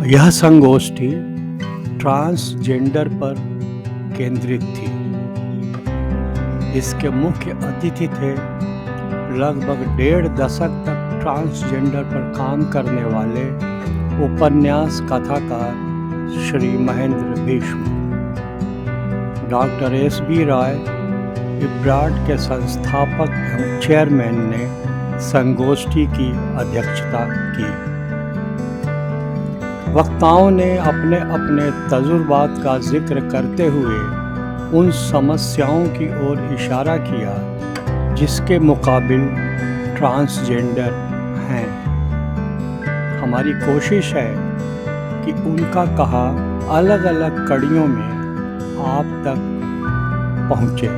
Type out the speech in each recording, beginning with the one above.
यह संगोष्ठी ट्रांसजेंडर पर केंद्रित थी। इसके मुख्य अतिथि थे लगभग 1.5 दशक तक ट्रांसजेंडर पर काम करने वाले उपन्यास कथाकार श्री महेंद्र भीष्म। डॉक्टर एस.बी. राय, इब्राड के संस्थापक एवं चेयरमैन ने संगोष्ठी की अध्यक्षता की। वक्ताओं ने अपने अपने तजुर्बात का जिक्र करते हुए उन समस्याओं की ओर इशारा किया जिसके मुकाबिल ट्रांसजेंडर हैं। हमारी कोशिश है कि उनका कहा अलग अलग कड़ियों में आप तक पहुँचे।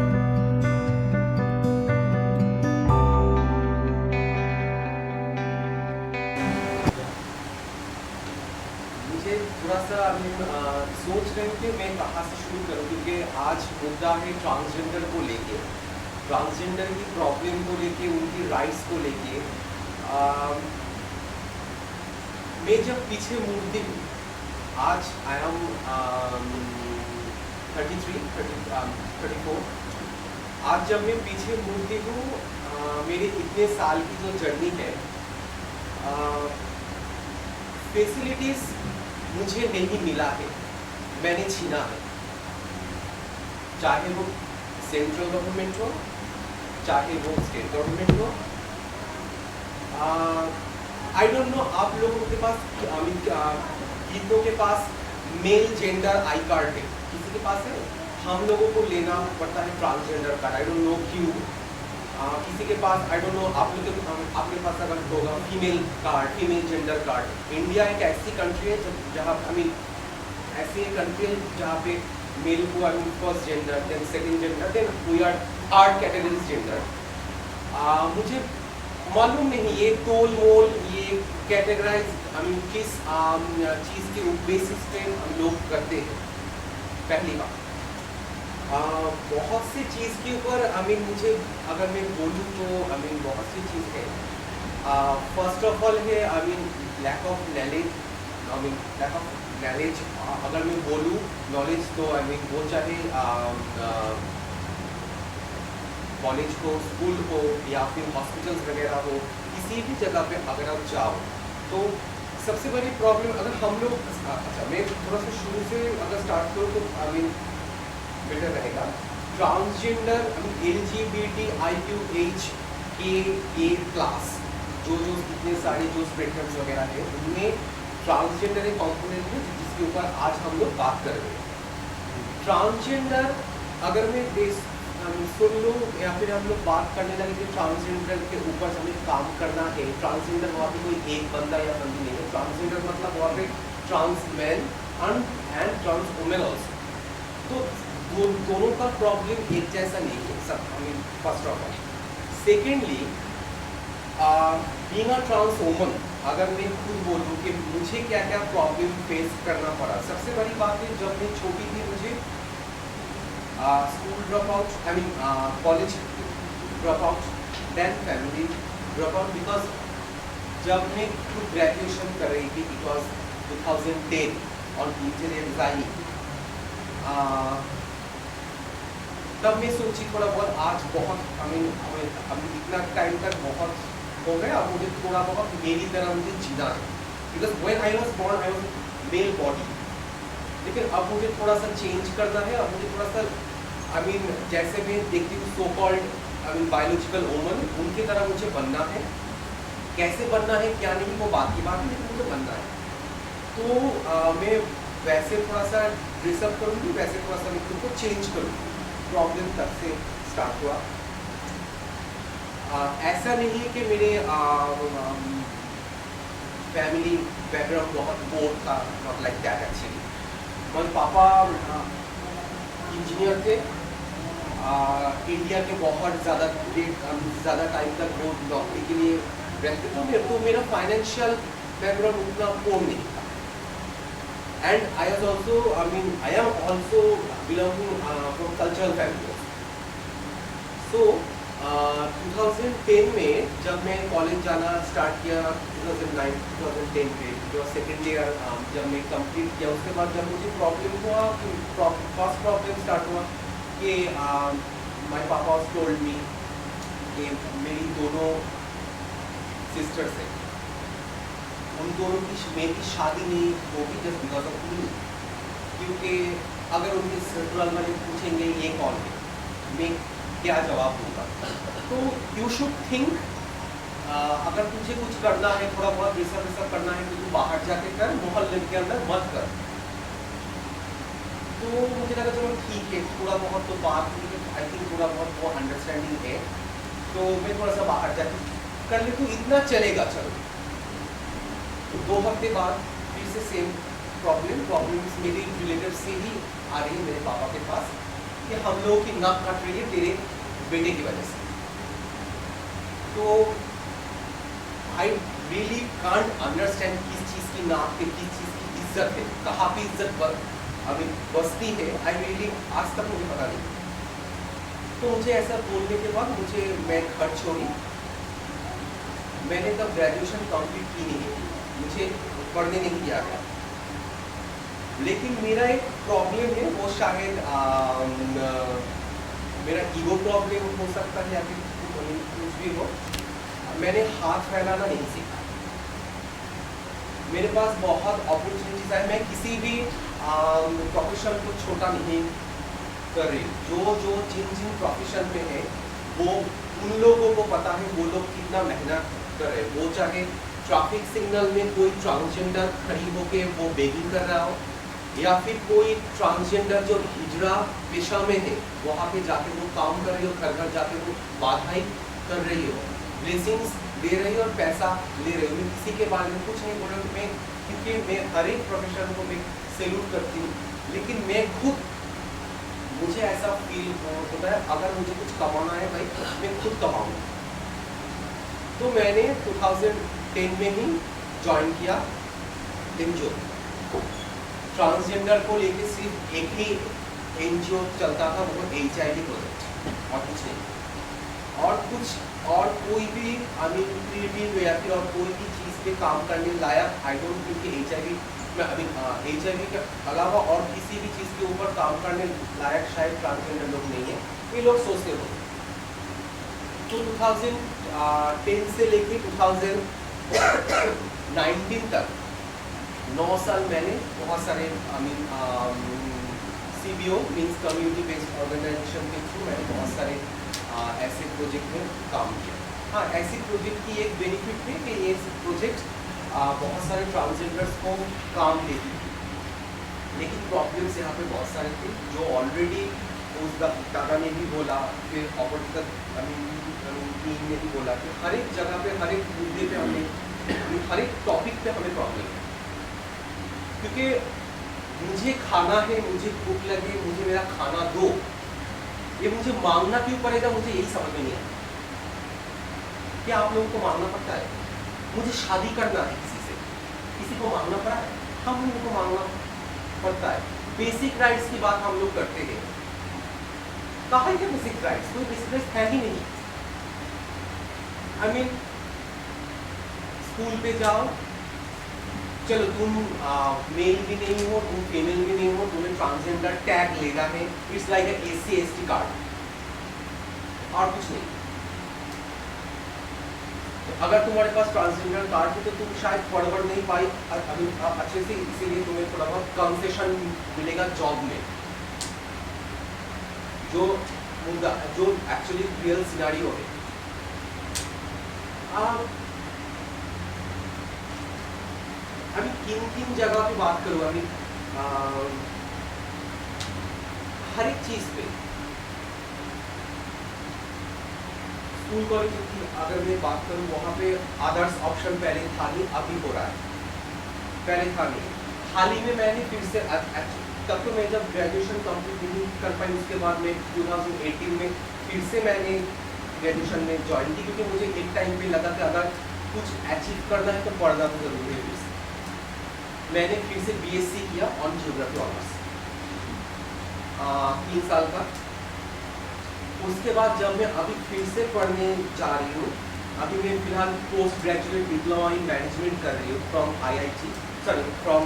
थोड़ा सा सोच रहे थे मैं कहाँ से शुरू करूँ, क्योंकि आज मुद्दा है ट्रांसजेंडर को लेके, ट्रांसजेंडर की प्रॉब्लम को लेके, उनकी राइट्स को लेके। मैं जब पीछे मुड़ती हूँ, आज आई एम 34, आज जब मैं पीछे मुड़ती हूँ, मेरे इतने साल की जो जर्नी है, फैसिलिटीज मुझे नहीं मिला है, मैंने छीना है। चाहे वो सेंट्रल गवर्नमेंट हो, चाहे वो स्टेट गवर्नमेंट हो। आई डोंट नो आप लोगों के पास, गीतों के पास मेल जेंडर आई कार्ड है, किसी के पास है? हम लोगों को लेना पड़ता है transgender card. I don't know क्यों किसी के पास, आई डोंट नो आप लोग आपके पास अगर होगा female card, female gender card. India एक ऐसी कंट्री है जहाँ ऐसी कंट्री है जहाँ पे मेल को first gender, then second gender, then we are categories gender. मुझे मालूम नहीं ये तोल मोल, ये कैटेगराइज किस चीज़ के बेसिस पे हम लोग करते हैं। पहली बात, बहुत सी चीज़ के ऊपर मुझे अगर मैं बोलूँ तो बहुत सी चीज़ है। फर्स्ट ऑफ ऑल है लैक ऑफ नॉलेज। अगर मैं बोलूँ नॉलेज तो वो चाहे कॉलेज हो, स्कूल हो, या फिर हॉस्पिटल्स वगैरह हो, किसी भी जगह पे अगर आप जाओ तो सबसे बड़ी प्रॉब्लम अगर हम लोग, अच्छा मैं थोड़ा सा शुरू से अगर स्टार्ट करूँ तो बेटर रहेगा। ट्रांसजेंडर LGBTIQH के क्लास जो इतने सारे जो स्पेक्ट्रम्स वगैरह है, उनमें ट्रांसजेंडर एक कंपोनेंट है जिसके ऊपर आज हम लोग बात कर रहे हैं। ट्रांसजेंडर अगर मैं सुन लो या फिर हम लोग बात करने लगे कि ट्रांसजेंडर के ऊपर हमें काम करना है। ट्रांसजेंडर वहाँ पे कोई एक बंदा या बंदी नहीं है। ट्रांसजेंडर मतलब वहाँ पे trans man and trans women also. तो दोनों का प्रॉब्लम एक जैसा नहीं है सब। First of all, secondly being a trans woman, अगर मैं खुद बोलूँ कि मुझे क्या क्या प्रॉब्लम फेस करना पड़ा। सबसे बड़ी बात है, जब मैं छोटी थी मुझे school drop out, college drop out, then family drop out, because जब मैं खुद ग्रेजुएशन कर रही थी, इट वॉज 2010 और इंजीनियरिंग, तब मैं सोची थोड़ा बहुत, आज बहुत इतना टाइम तक बहुत हो गया, अब मुझे थोड़ा बहुत मेरी तरह मुझे जीना है। Because when I was born I was male body, लेकिन अब मुझे थोड़ा सा चेंज करना है। अब मुझे थोड़ा सा जैसे मैं देखती हूँ सो कॉल्ड बायोलॉजिकल वुमन, उनकी तरह मुझे बनना है। कैसे बनना है क्या नहीं वो बात की बात है, लेकिन मुझे बनना है। तो मैं वैसे थोड़ा सा ड्रेसअप करूँगी, वैसे थोड़ा सा मैं खुद को चेंज करूँगी। प्रॉब्लम तब से स्टार्ट हुआ। ऐसा नहीं है कि मेरे फैमिली बैकग्राउंड बहुत पोर था, नॉट लाइक दैट एक्चुअली। मेरे पापा इंजीनियर थे, इंडिया के बहुत ज़्यादा टाइम तक वो नौकरी के लिए रहते थे। तो मेरा फाइनेंशियल बैकग्राउंड उतना पोर नहीं था। And I am also belonging from cultural family. So 2010 में जब मैं कॉलेज जाना स्टार्ट किया, 2009 2010 पे जो सेकेंड ईयर जब मैं कंप्लीट किया, उसके बाद जब मुझे प्रॉब्लम हुआ, फर्स्ट प्रॉब्लम स्टार्ट हुआ कि माय पापा टोल्ड मी कि मेरी दोनों सिस्टर्स हैं, उन दोनों की मेरी शादी नहीं होगी जस्ट बिकॉज ऑफ मी, क्योंकि अगर उनके सर्कल वाले पूछेंगे ये कौन है, मैं क्या जवाब दूंगा। तो यू शुड थिंक, अगर तुझे कुछ करना है, थोड़ा बहुत रिसर्च करना है, तो तू बाहर जाके कर, मोहल्ले के अंदर मत कर। तो मुझे लगा चलो ठीक है, थोड़ा बहुत तो बात हुई है, आई थिंक थोड़ा बहुत वो अंडरस्टैंडिंग है, तो मैं थोड़ा सा बाहर जाके कर ले, तो इतना चलेगा। चलो 2 हफ्ते बाद फिर से सेम प्रॉब्लम मेरे रिलेटिव से ही आ रही है मेरे पापा के पास कि हम लोगों की नाक कट रही है तेरे बेटे की वजह से। तो आई रियली कांट अंडरस्टैंड किस चीज़ की नाक पे, किस चीज़ की इज्जत है, कहाँ पे इज्जत अभी बसती है, आई रियली आज तक मुझे पता नहीं। तो मुझे ऐसा बोलने के बाद मैं घर छोड़ी, मैंने तब ग्रेजुएशन कंप्लीट की नहीं है, मुझे पढ़ने नहीं दिया गया। लेकिन मेरा एक प्रॉब्लम है, वो शायद मेरा ईगो प्रॉब्लम हो सकता है या फिर कुछ भी हो, मैंने हाथ फैलाना नहीं सीखा। मेरे पास बहुत अपॉर्चुनिटीज है, मैं किसी भी प्रोफेशन को छोटा नहीं कर रही। जो जिन प्रोफेशन में है वो उन लोगों को पता है वो लोग कितना मेहनत कर रहे हैं। वो चाहे ट्रैफिक सिग्नल में कोई ट्रांसजेंडर खड़ी होके वो बेगिंग कर रहा हो, या फिर कोई ट्रांसजेंडर जो हिजड़ा पेशा में है वहाँ पे जाके वो काम कर रही हो, घर घर जाके वो बाधाई कर रही हो, ब्लेसिंग्स दे रही हो और पैसा ले रही हो। मैं किसी के बारे में कुछ नहीं बोल रहा हूँ, मैं क्योंकि मैं हर एक प्रोफेशन को मैं सैल्यूट करती हूँ, लेकिन मैं खुद मुझे ऐसा फील होता है अगर मुझे कुछ कमाना है भाई मैं खुद कमाऊँगा। तो मैंने 2010 में ही ज्वाइन किया एनजीओ। ट्रांसजेंडर को लेके सिर्फ एक ही एनजीओ चलता था, वो HIV प्रोजेक्ट, और कुछ नहीं। और कोई भी क्रिएटिव या फिर और कोई भी चीज़ पे काम करने लायक आई डोंट थिंक कि HIV के अलावा और किसी भी चीज़ के ऊपर काम करने लायक शायद ट्रांसजेंडर लोग नहीं है, ये लोग सोचते हो। तो 2010 से लेके 2019 तक 9 साल मैंने बहुत सारे CBO means community based organisation के थ्रू मैंने बहुत सारे ऐसे प्रोजेक्ट में काम किया। हाँ, ऐसी प्रोजेक्ट की एक बेनिफिट है कि ये प्रोजेक्ट बहुत सारे ट्रांसजेंडर्स को काम देती थी, लेकिन प्रॉब्लम्स यहाँ पे बहुत सारे थे जो ऑलरेडी उस दादा ने भी बोला, फिर ऑपोजिट टीम ने भी बोला कि हर एक जगह पे, हर एक मुद्दे पे हमें, हर एक टॉपिक पे हमें प्रॉब्लम है। क्योंकि मुझे खाना है, मुझे भूख लगे, मुझे मेरा खाना दो, ये मुझे मांगना क्यों पड़ेगा, मुझे यही समझ में नहीं आता। क्या आप लोगों को मांगना पड़ता है? मुझे शादी करना है किसी से, किसी को मांगना पड़ा है? हम लोगों को मांगना पड़ता है। बेसिक राइट्स की बात हम लोग करते हैं, कहाँ है बेसिक राइट्स? कोई बेसिक राइट्स है ही नहीं। आई मीन स्कूल पे जाओ, चलो तुम मेल भी नहीं हो, तुम फीमेल भी नहीं हो, तुम्हें ट्रांसजेंडर टैग लेना है, it's like a SC/ST card और कुछ नहीं। तो अगर तुम्हारे पास ट्रांसजेंडर कार्ड है तो तुम शायद पढ़ नहीं पाई अभी अच्छे से, इसीलिए तुम्हें थोड़ा बहुत कंसेशन मिलेगा जॉब में। जो मुद्दा, जो एक्चुअली रियल सिनेरियो है। अभी किन जगह पे बात करूँ, अभी हर एक चीज़ पे, स्कूल कॉलेज की अगर मैं बात करूँ, वहाँ पे आदर्श ऑप्शन पहले था नहीं, अभी हो रहा है, पहले था नहीं। हाल ही में मैंने फिर से, तब तो मैं जब ग्रेजुएशन कंप्लीट नहीं कर पाई, उसके बाद में 2018 में फिर से मैंने ग्रेजुएशन में ज्वाइन की, क्योंकि मुझे एक टाइम पे लगा कि अगर कुछ अचीव करना है तो पढ़ना तो जरूरी है। फिर से मैंने फिर से BSc किया ऑन जियोग्राफी ऑनर्स, 3 साल का। उसके बाद जब मैं अभी फिर से पढ़ने जा रही हूँ, अभी मैं फिलहाल post graduate diploma in management कर रही हूँ from IIT, sorry from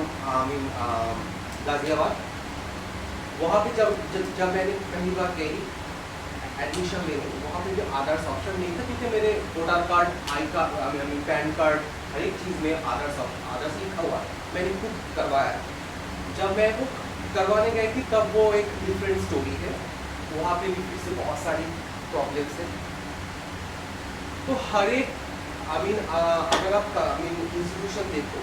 Ghaziabad. वहाँ पे जब मैंने पहली बार गई एडमिशन लेने, वहाँ पे भी आधार ऑप्शन नहीं था, क्योंकि मेरे voter card, I card, PAN card, हर एक चीज़ में आधार से लिखा हुआ है। मैंने खुद करवाया। जब मैं वो करवाने गई थी तब वो एक डिफरेंट स्टोरी है, वहाँ पे भी फिर से बहुत सारी प्रॉब्लम्स हैं। तो हर एक अगर आप इंस्टीट्यूशन देखो,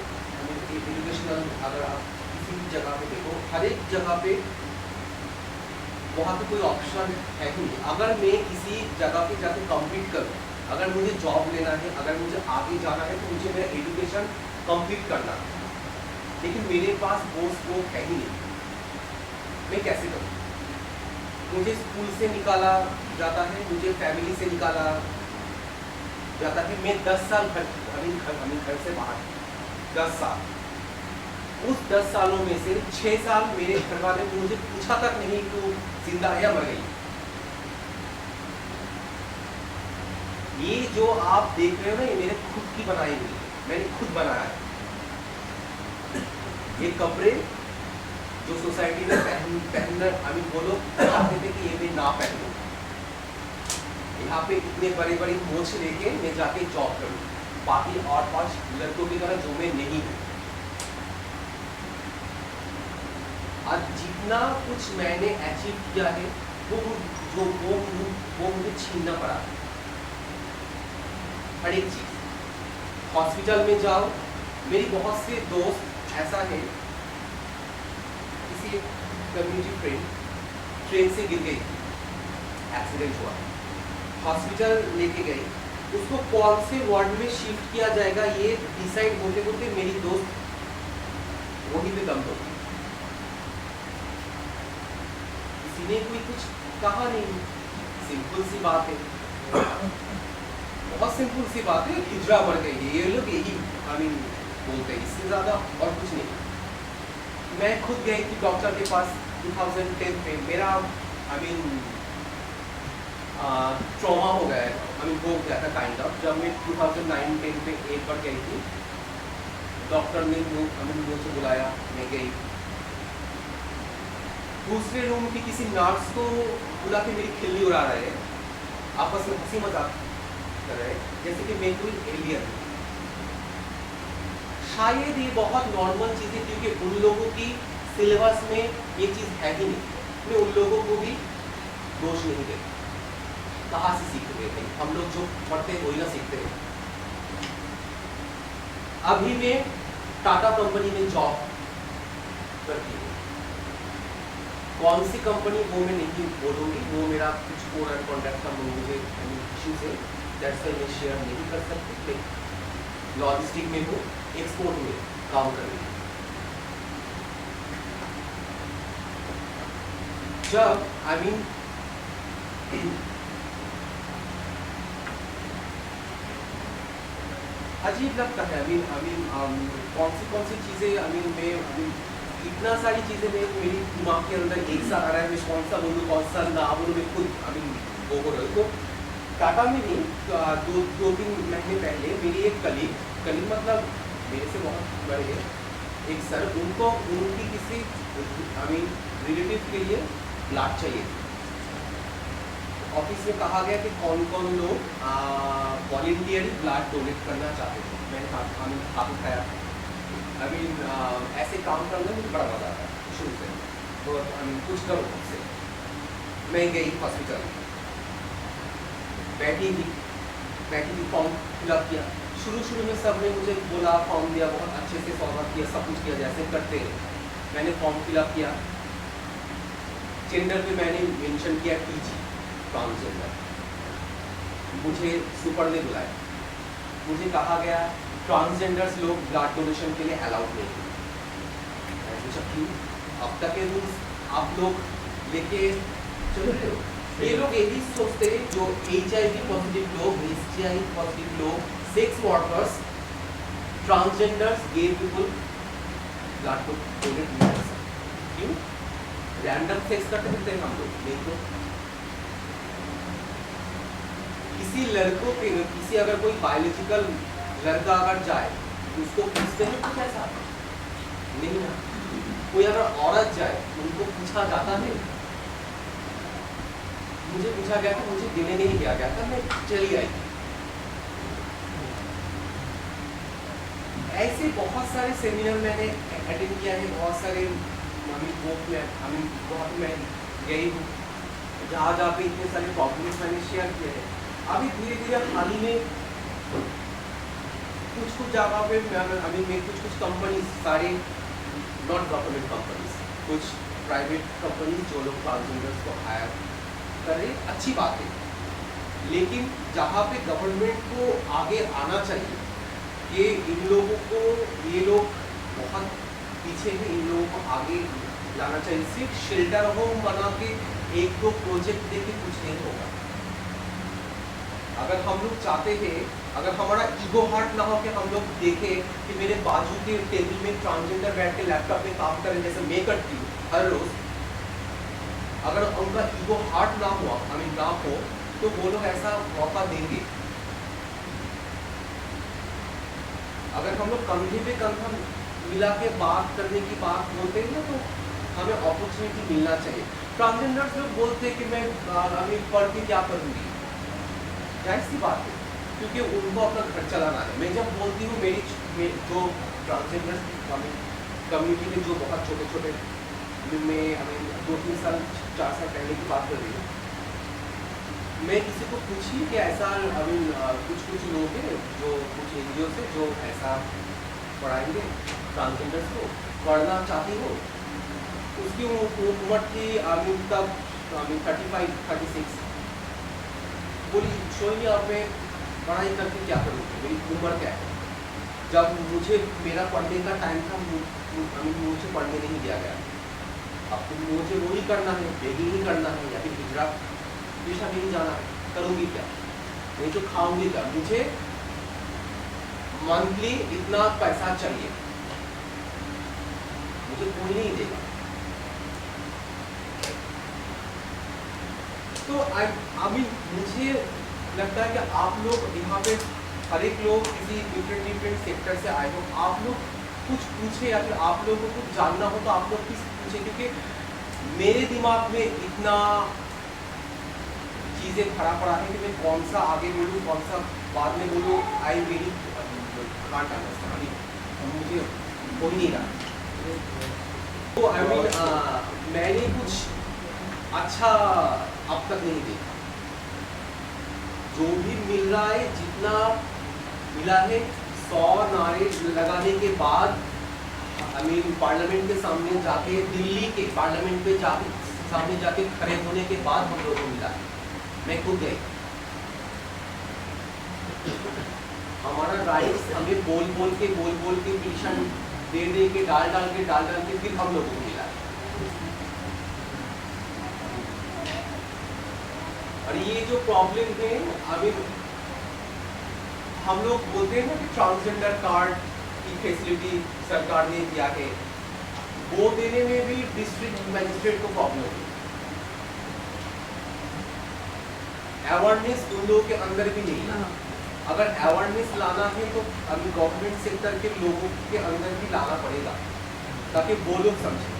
एजुकेशनल, अगर आप किसी भी जगह पे देखो, हर एक जगह पे वहाँ पे कोई ऑप्शन है ही नहीं। अगर मैं किसी जगह पे जाके कम्पीट करूँ, अगर मुझे जॉब लेना है, अगर मुझे आगे जाना है, तो मुझे मेरा एजुकेशन कंप्लीट करना है, लेकिन मेरे पास वो स्कोप है ही नहीं। मैं कैसे करूँ? मुझे स्कूल से निकाला जाता है, मुझे फैमिली से निकाला जाता है। मैं 10 साल घर से बाहर, 10 साल। उस 10 सालों में से 6 साल मेरे घर वाले ने मुझे पूछा तक नहीं कि तू जिंदा है या मर गई। ये जो आप देख रहे हो ना, ये मेरे खुद की बनाई हुई है, मैंने खुद बनाया है। ये कपड़े जो सोसाइटी में पहनना, वो लोग चाहते थे कि ये मैं ना पहनूं। यहाँ पे इतने बड़े बड़े मोछ लेके मैं जाके जॉब करूँ, बाकी और 5 लड़कों की तरह जो मैं नहीं हूँ। आज जितना कुछ मैंने अचीव किया है, वो मुझे छीनना पड़ा। हर एक चीज, हॉस्पिटल में जाओ, मेरी बहुत से दोस्त ऐसा है, किसी कम्युनिटी फ्रेंड ट्रेन से गिर गई, एक्सीडेंट हुआ, हॉस्पिटल लेके गई, उसको कौन से वार्ड में शिफ्ट किया जाएगा ये डिसाइड होते होते मेरी दोस्त वहीं पे दम तोड़ दी। किसी ने कोई कुछ कहा नहीं, सिंपल सी बात है, बहुत सिंपल सी बात है, हिजरा बढ़ गई है, ये लोग यही बोलते हैं, इससे ज़्यादा और कुछ नहीं। मैं खुद गई थी डॉक्टर के पास 2010 में, मेरा ट्रॉमा हो गया है, हो गया था काइंड ऑफ। जब मैं 2009-10 में एक बार गई थी, डॉक्टर ने मुझे बुलाया, मैं गई। दूसरे रूम की किसी नर्स को बुला के मेरी खिल्ली उड़ा रहे हैं, आपस में हंसी मजाक कर रहे हैं, जैसे कि मैं कोई एलियन हूँ। शायद ये बहुत नॉर्मल चीज़ है, क्योंकि उन लोगों की सिलेबस में ये चीज़ है ही नहीं। मैं उन लोगों को भी दोष नहीं देता, कहाँ से सीख रहे थे हम लोग, जो पढ़ते हैं वही ना सीखते हैं। अभी मैं टाटा कंपनी में जॉब करती हूँ, कौन सी कंपनी वो मैं नहीं बोलूँगी, वो मेरा कुछ कोड एंड कॉन्ट्रैक्ट का मुझे इश्यूज है, दैट्स व्हाई मैं शेयर नहीं कर सकती। लॉजिस्टिक में हूँ, एक्सपोर्ट में काम कर रही हूँ। जब अजीब लगता है, कौन सी चीज़ें मैं इतना सारी चीज़ें मेरी दिमाग के अंदर एक साथ आ रहा है, मैं कौन सा बोलूँ कौन सा ना बोलूँ, मैं खुद वो हो रहा हूँ। तो टाटा में भी 2-3 महीने पहले मेरी एक कलीग मतलब मेरे से बहुत बड़े हैं, एक सर, उनकी किसी रिलेटिव के लिए ब्लड चाहिए। ऑफिस में कहा गया कि कौन कौन लोग वॉलंटियरली ब्लड डोनेट करना चाहते थे। मैंने हाथ उठाया। ऐसे काम करने में मुझे बड़ा मजा आता है शुरू से, तो कुछ करो उससे। मैं गई हॉस्पिटल, बैठी थी, फॉर्म फिलअप किया। शुरू में सब ने मुझे बोला, फॉर्म दिया, बहुत अच्छे से फॉरवर्ड किया, सब कुछ किया जैसे करते हैं। मैंने फॉर्म फिलअप किया, जेंडर पे मैंने मेंशन किया TG, ट्रांसजेंडर। मुझे सुपर ने बुलाया, मुझे कहा गया ट्रांसजेंडर्स लोग ब्लड डोनेशन के लिए अलाउड नहीं है। मैंने पूछा क्यों? अब तक के रूल्स आप लोग लेके चल रहे हो। ये लोग यही सोचते हैं, जो HIV पॉजिटिव लोग, STI पॉजिटिव लोग, sex workers, transgenders, gay people blood को डोनेट नहीं कर सकते। क्यों? रैंडम सेक्स करते फिरते हैं हम लोग, नहीं तो किसी लड़कों के किसी अगर कोई बायोलॉजिकल लड़का अगर जाए तो उसको पूछते हैं कुछ ऐसा नहीं ना। कोई अगर औरत जाए उनको पूछा जाता है। मुझे पूछा गया था, मुझे देने नहीं दिया गया था, मैं चली आई। ऐसे बहुत सारे सेमिनार मैंने अटेंड किया है, बहुत सारे बहुत मैं गई हूँ जहाँ जहाँ पे इतने सारे प्रॉब्लम्स मैंने शेयर किए हैं। अभी धीरे धीरे हाल ही में कुछ जगह पे मैं कुछ कंपनीज, सारे नॉट गवर्नमेंट कंपनीज, कुछ प्राइवेट कंपनीज जो लोग ट्रांसजेंडर्स को हायर कर रहे, अच्छी बात है। लेकिन जहाँ पे गवर्नमेंट को आगे आना चाहिए कि इन लोगों को, ये लोग बहुत पीछे हैं, इन लोगों को आगे लाना चाहिए। सिर्फ शेल्टर होम बना के एक दो प्रोजेक्ट देके कुछ नहीं होगा। अगर हम लोग चाहते हैं, अगर हमारा ईगो हार्ट ना हो कि हम लोग देखें कि मेरे बाजू के टेबल में ट्रांसजेंडर बैठ के लैपटॉप में काम करें जैसे मैं करती हूँ हर रोज, अगर उनका ईगो हार्ट ना हुआ, ना हो, तो वो लोग ऐसा मौका देंगे। अगर हम लोग कंधे पे कंधा मिला के बात करने की बात बोलते हैं ना, तो हमें अपॉर्चुनिटी मिलना चाहिए। ट्रांसजेंडर्स लोग बोलते हैं कि मैं पढ़ के क्या करूँगी, जाहिर सी बात है, क्योंकि उनको अपना घर चलाना है। मैं जब बोलती हूँ मेरी जो ट्रांसजेंडर कम्युनिटी में जो बहुत छोटे छोटे में 2-3 साल 4 साल पहले की बात कर रही हूँ, मैं किसी को पूछी कि ऐसा कुछ लोग हैं जो कुछ NGO से जो ऐसा पढ़ाएंगे ट्रांसजेंडर्स को, पढ़ना चाहती हो। उसकी उम्र थी तब 35-36। बोली शोनी अब मैं पढ़ाई करके क्या करूँगी, मेरी उम्र क्या है। जब मुझे मेरा पढ़ने का टाइम था, मुझे पढ़ने नहीं दिया गया। अब तो मुझे वही करना है, बेगी ही करना है, या फिर गुजरात दिशा में ही जाना है, करूँगी क्या, नहीं तो खाऊंगी क्या। मुझे मंथली इतना पैसा चाहिए, मुझे कोई नहीं देगा। तो मुझे लगता है कि आप लोग यहाँ पे हर एक लोग किसी डिफरेंट सेक्टर से आए हो, आप लोग कुछ पूछे या फिर आप लोगों को कुछ जानना हो तो आप लोग किस पूछे, क्योंकि मेरे दिमाग में इतना चीज़ें भरा पड़ा है कि मैं कौन सा आगे बोलूँ, कौन सा बाद में बोलूँ। आई वेरी कांट अंडरस्टैंड, मुझे हो ही नहीं रहा। तो मैंने कुछ अच्छा अब तक नहीं देखा। जो भी मिल रहा है, जितना मिला है, 100 नारे लगाने के बाद पार्लियामेंट के सामने जाके, दिल्ली के पार्लियामेंट पे सामने जाके खड़े होने के बाद हम लोगों को मिला है। मैं खुद गई, हमारा राइट्स हमें बोल बोल के पिटीशन दे के डाल के फिर हम लोगों को मिला है। और ये जो प्रॉब्लम है, हम लोग बोलते हैं ना कि ट्रांसजेंडर कार्ड की फैसिलिटी सरकार ने दिया है, वो देने में भी डिस्ट्रिक्ट मजिस्ट्रेट को प्रॉब्लम है। अवेयरनेस उन लोगों के अंदर भी नहीं है। अगर अवेयरनेस लाना है तो अभी गवर्नमेंट सेक्टर के लोगों के अंदर भी लाना पड़ेगा, ताकि वो लोग समझें।